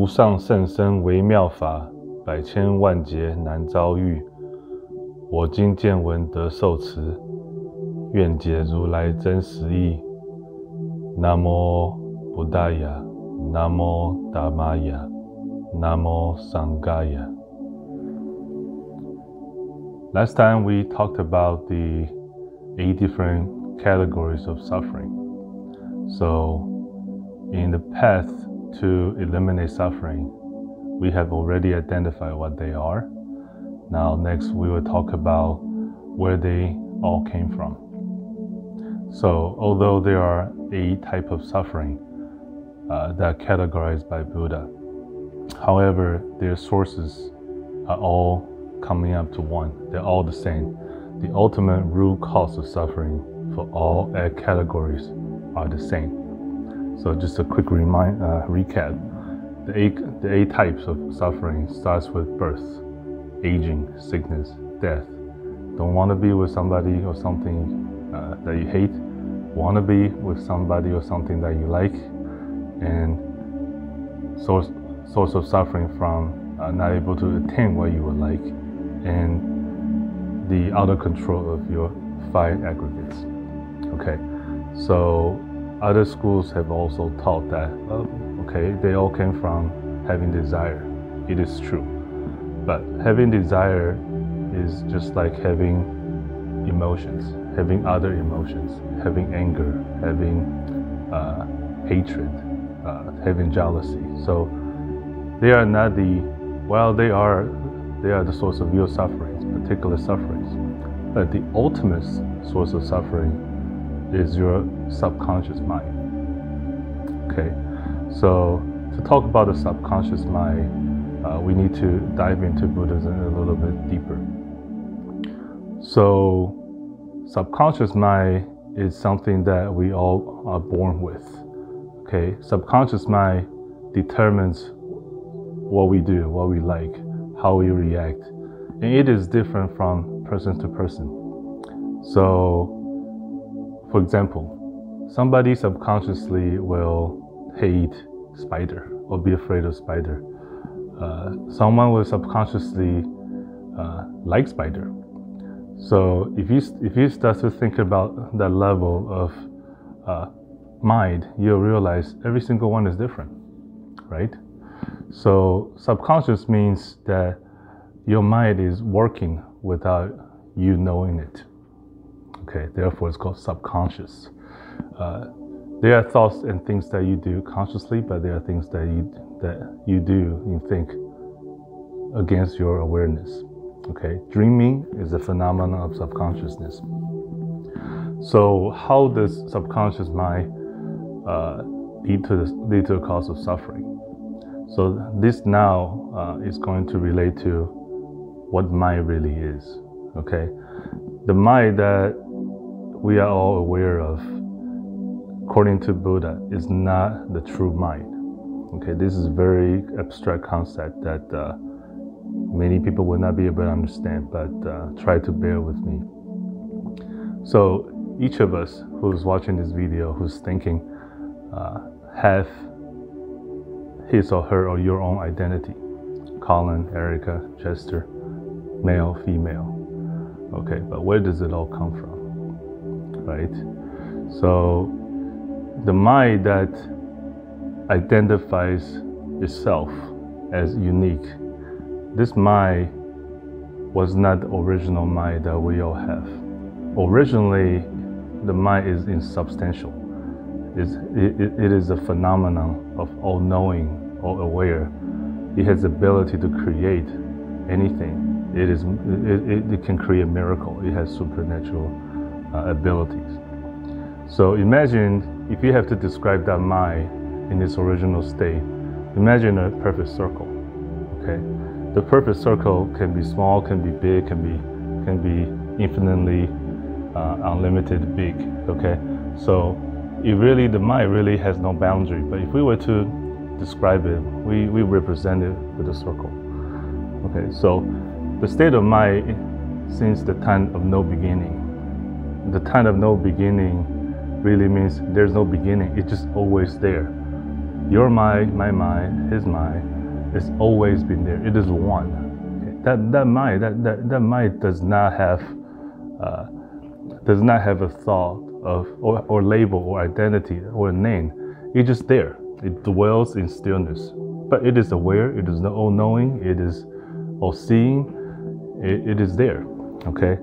无上甚深微妙法，百千万劫难遭遇。我今见闻得受持，愿解如来真实义。南无布达雅，南无达玛雅，南无桑伽雅。Last time we talked about the 8 different categories of suffering. So, in the path to eliminate suffering, we have already identified what they are. Now, next we will talk about where they all came from. So, although there are 8 types of suffering that are categorized by Buddha, however, their sources are all coming up to one. They're all the same. The ultimate root cause of suffering for all 8 categories are the same. So just a quick recap. The 8 types of suffering starts with birth, aging, sickness, death. Don't want to be with somebody or something that you hate. Want to be with somebody or something that you like. And source of suffering from not able to attain what you would like. And the out of control of your 5 aggregates. Okay, so other schools have also taught that, okay, they all came from having desire. It is true. But having desire is just like having emotions, having other emotions, having anger, having hatred, having jealousy. So they are not they are the source of your sufferings, particular sufferings. But the ultimate source of suffering is your subconscious mind. Okay, so to talk about the subconscious mind, we need to dive into Buddhism a little bit deeper. So, subconscious mind is something that we all are born with. Okay, subconscious mind determines what we do, what we like, how we react, and it is different from person to person. So, for example, somebody subconsciously will hate spider or be afraid of spider. Someone will subconsciously like spider. So if you start to think about that level of mind, you'll realize every single one is different, right? So subconscious means that your mind is working without you knowing it. Okay, therefore it's called subconscious. There are thoughts and things that you do consciously, but there are things that you do and think against your awareness. Okay, dreaming is a phenomenon of subconsciousness. So how does subconscious mind lead to a cause of suffering? So this now is going to relate to what mind really is. Okay, the mind that we are all aware of, according to Buddha, is not the true mind. Okay, this is a very abstract concept that many people will not be able to understand, but try to bear with me. So each of us who's watching this video, who's thinking, have his or her or your own identity. Colin, Erica, Chester, male, female. Okay, but where does it all come from? Right? So the mind that identifies itself as unique, this mind was not the original mind that we all have. Originally, the mind is insubstantial. It is a phenomenon of all-knowing, all-aware. It has the ability to create anything. It can create a miracle. It has supernatural abilities. So imagine if you have to describe that mind in its original state, imagine a perfect circle. Okay, the perfect circle can be small, can be big, can be infinitely unlimited big. Okay, so the mind really has no boundary. But if we were to describe it, we represent it with a circle. Okay, so the state of mind since the time of no beginning. The time of no beginning really means there's no beginning. It's just always there. Your mind, my mind, his mind, It's always been there. It is one. Okay? That mind does not have a thought of or label or identity or a name. It's just there. It dwells in stillness. But it is aware. It is all knowing. It is all seeing. It is there. Okay.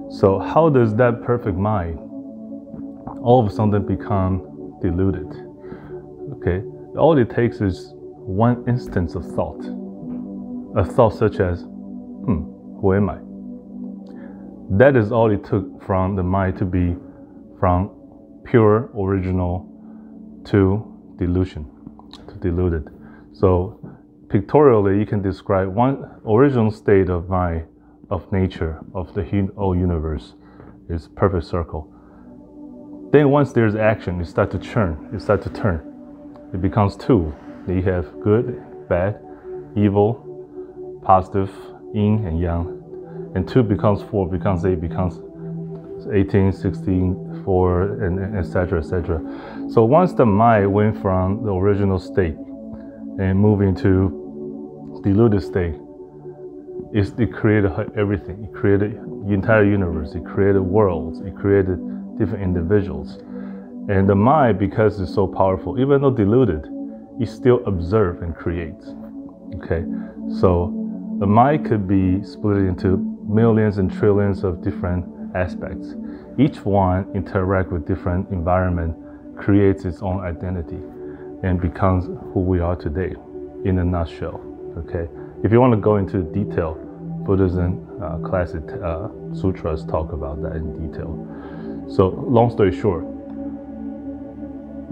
So how does that perfect mind all of a sudden become diluted? Okay. All it takes is one instance of thought. A thought such as, who am I? That is all it took from the mind to be from pure original to delusion, to diluted. So pictorially, you can describe one original state of mind, of nature, of the whole universe is perfect circle. Then once there's action, it starts to churn, it starts to turn. It becomes two. Then you have good, bad, evil, positive, yin and yang. And 2 becomes 4, becomes 8, becomes 18, 16, 4, and etc., etc. So once the mind went from the original state and moving to diluted state, it created everything. It created the entire universe. It created worlds. It created different individuals. And the mind, because it's so powerful, even though diluted, it still observes and creates. Okay, so the mind could be split into millions and trillions of different aspects. Each one interacts with different environment, creates its own identity, and becomes who we are today, in a nutshell. Okay, if you want to go into detail, Buddhism classic sutras talk about that in detail. So, long story short,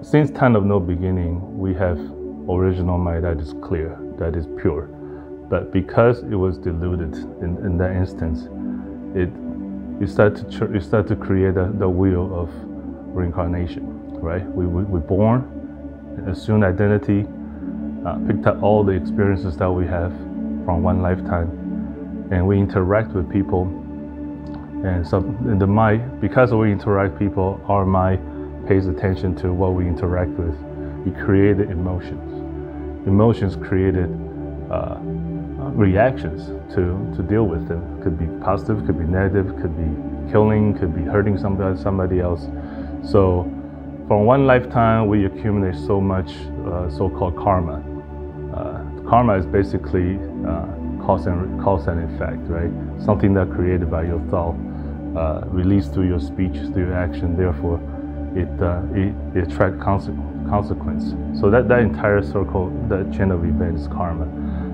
since time of no beginning, we have original mind that is clear, that is pure. But because it was diluted in that instance, it started to create the wheel of reincarnation, right? We're born, assumed identity, picked up all the experiences that we have from one lifetime, and we interact with people. And so the mind, because we interact with people, our mind pays attention to what we interact with. It created emotions. Emotions created reactions to deal with them. Could be positive, could be negative, could be killing, could be hurting somebody else. So from one lifetime, we accumulate so much so-called karma. Karma is basically cause and effect, right? Something that created by your thought, released through your speech, through your action. Therefore, it attracts consequence. So that entire circle, that chain of events is karma.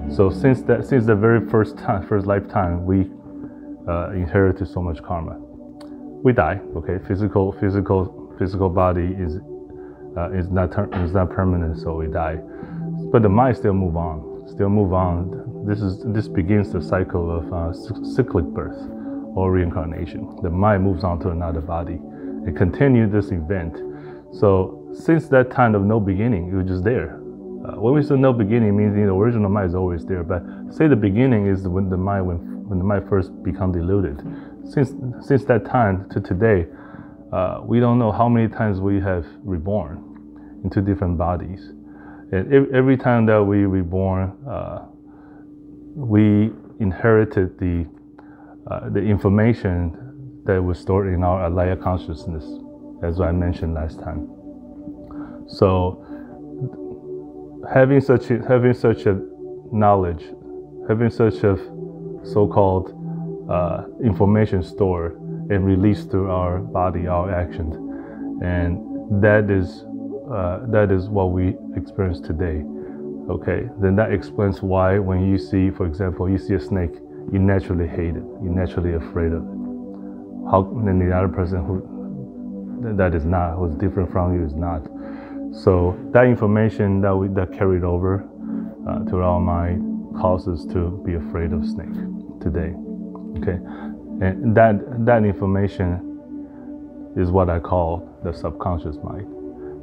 So since the very first lifetime, we inherited so much karma. We die. Okay, physical body is not permanent, so we die. But the mind still move on. This begins the cycle of cyclic birth or reincarnation. The mind moves on to another body and continue this event. So since that time of no beginning, it was just there. When we say no beginning, means the original mind is always there. But say the beginning is when the mind first become diluted. Since that time to today, we don't know how many times we have reborn into different bodies. And every time that we reborn, we inherited the information that was stored in our alaya consciousness, as I mentioned last time. So having such a knowledge, having such a so-called information stored and released through our body, our actions, and that is what we experience today. Okay, then that explains why when you see, for example, you see a snake, you naturally hate it, you're naturally afraid of it. How then the other person who's different from you is not. So that information that carried over to our mind causes to be afraid of snake today. Okay, and that information is what I call the subconscious mind.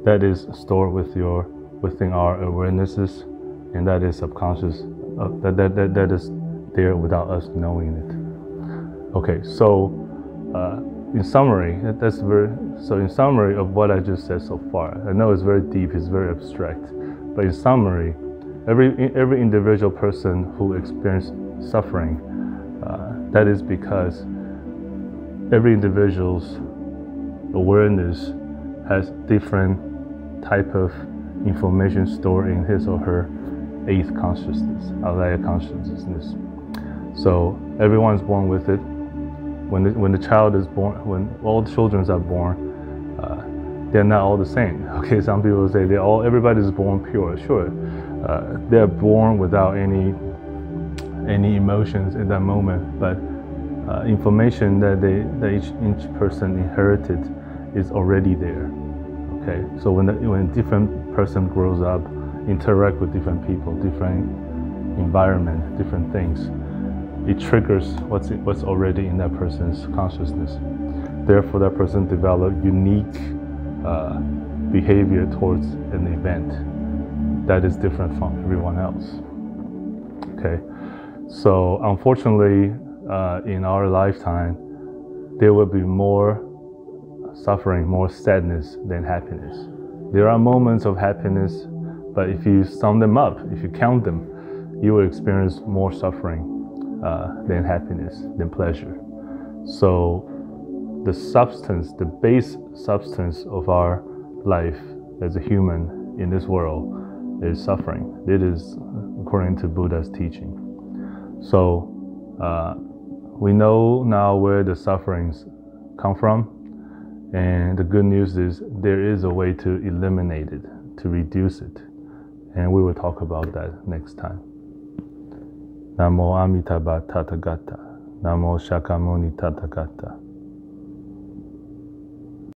That is stored within our awarenesses, and that is subconscious. That is there without us knowing it. Okay, so in summary, in summary of what I just said so far, I know it's very deep, it's very abstract, but in summary, every individual person who experiences suffering, that is because every individual's awareness has different type of information stored in his or her eighth consciousness, alaya consciousness. So everyone's born with it. When the child is born, when all the children are born, they're not all the same. Okay, some people say everybody's born pure. Sure, they're born without any emotions in that moment, but information that each person inherited is already there. Okay, so when a different person grows up, interact with different people, different environment, different things, it triggers what's already in that person's consciousness. Therefore, that person develops unique behavior towards an event that is different from everyone else. Okay, so unfortunately, in our lifetime, there will be more suffering, more sadness than happiness. There are moments of happiness, but if you sum them up, if you count them, you will experience more suffering than happiness, than pleasure. So the substance, the base substance of our life as a human in this world is suffering. It is according to Buddha's teaching. So we know now where the sufferings come from, and the good news is there is a way to eliminate it, to reduce it, and we will talk about that next time. Namo Amitabha Tathagata. Namo Shakyamuni Tathagata.